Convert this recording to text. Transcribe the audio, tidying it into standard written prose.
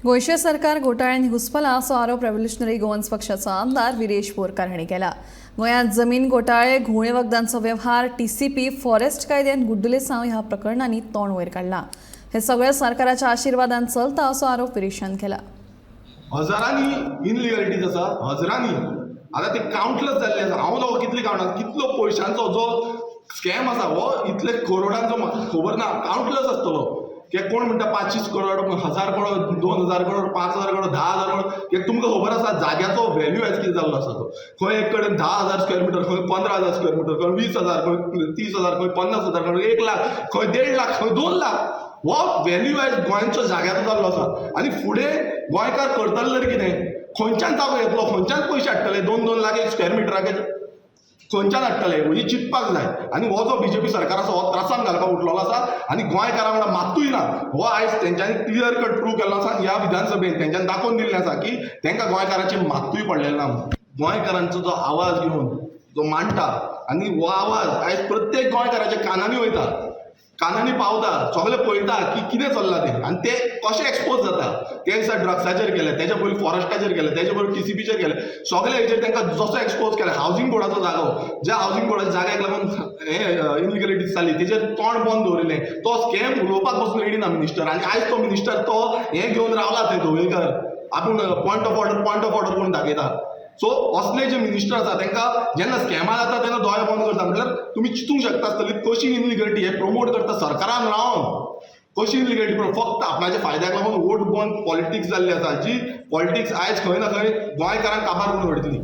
गोंयचे सरकार घोटाळ्यांनी घुसपला असो आरोप रेव्होल्युशनरी गोवन्स पक्षाचो आमदार विरेश बोरकार हांणी केला। गोंयांत जमीन घोटाळे, घुवळे वखदांचो वेव्हार, टीसीपी, फॉरेस्ट कायद्यान गुड्डुले साव ह्या प्रकरणांनी तोंड वयर काडलां। हे सगळे सरकाराच्या आशिर्वादान चलता असो आरोप विरेशान केला। हजारांनी इनलिगलिटीज आसा, हजारांनी आता ते काउंटलेस जाल्ले आसा। हांव तो कितले काउंट कितलो पयशांचो जो स्कॅम आसा हो इतले करोडांचो म्हाका खबर ना, काउंटलेस आसतलो। की कोण म्हणटा 500 करोड, 1000 करोड, 2000 करोड, 5000 करोड, 10000 करोड। की तुमकां खबर आसा जाग्याचो व्हॅल्यू आयज कितें जाल्लो आसा तो। खंय एक कडेन 10000 स्क्वेअर मिटर, खंय 15000 स्क्वेअर मिटर, खंय 20000, खंय 30000, खंय 50000, खंय 1 लाख, खंय 1.5 लाख, खंय 2 लाख। हो व्हॅल्यू आयज गोंयच्या जाग्याचो जाल्लो आसा। आनी फुडें गोंयकार करतले जाल्यार कितें, खंयच्यान जागो येतलो, खंयच्यान पयशे हाडटले 2-2 लाख एक स्क्वेअर मिटराक खंयच्यान हाडटले ही चिंतपाक जाय। आनी हो जो बीजेपी सरकार आसा हो त्रासान घालपाक उठलेलो आसा आनी गोंयकारां वांगडा मात्तूय ना। हो आयज तेंच्यांनी क्लियर कट प्रूव केल्लो आसा। ह्या विधानसभेन तेंच्यांनी दाखोवन दिल्लें आसा की तेंकां गोंयकारांचेर मात्तूय पडलेलें ना। गोंयकारांचो जो आवाज घेवन जो मांडटा आनी हो आवाज आयज प्रत्येक गोंयकाराच्या कानांनी वयता, कानांनी पावता, सगळे पळयता की कितें चल्लां तें आनी ते कशें एक्सपोज जाता। ते दिसा ड्रग्साचेर गेले, तेच्या पयलीं फॉरेस्टाचेर गेले, तेच्या पयलीं टीसीपीचेर गेले, सगळे हेचेर तांकां जसो एक्सपोज केला। हावजींग बोर्डाचो जागो, ज्या हावजींग बोर्डाच्या जाग्याक लागून हे इनलिगलिटीज जाली तेचेर तोंड बंद दवरिल्लें। तो स्कॅम उलोवपाक पासून रेडी ना मिनिस्टर। आनी आयज तो मिनिस्टर तो हें घेवन रावला थंय धवळीकर, आपूण पॉयंट ऑफ ऑर्डर करून दाखयता। सो असले जे मिनिस्टर आसा तांकां जेन्ना स्कॅमां जाता तेन्ना दोळे बंद करता। म्हटल्यार तुमी चिंतूंक शकता आसतली कशी इनलिगलिटी हे प्रमोट करता सरकारान रावन। कशी इनलिगलिटी फक्त आपणाच्या फायद्याक लागून वोट बँक पॉलिटिक्स जाल्ली आसा, जी पॉलिटिक्स आयज खंय ना खंय गोंयकारांक काबार करून उडयतली।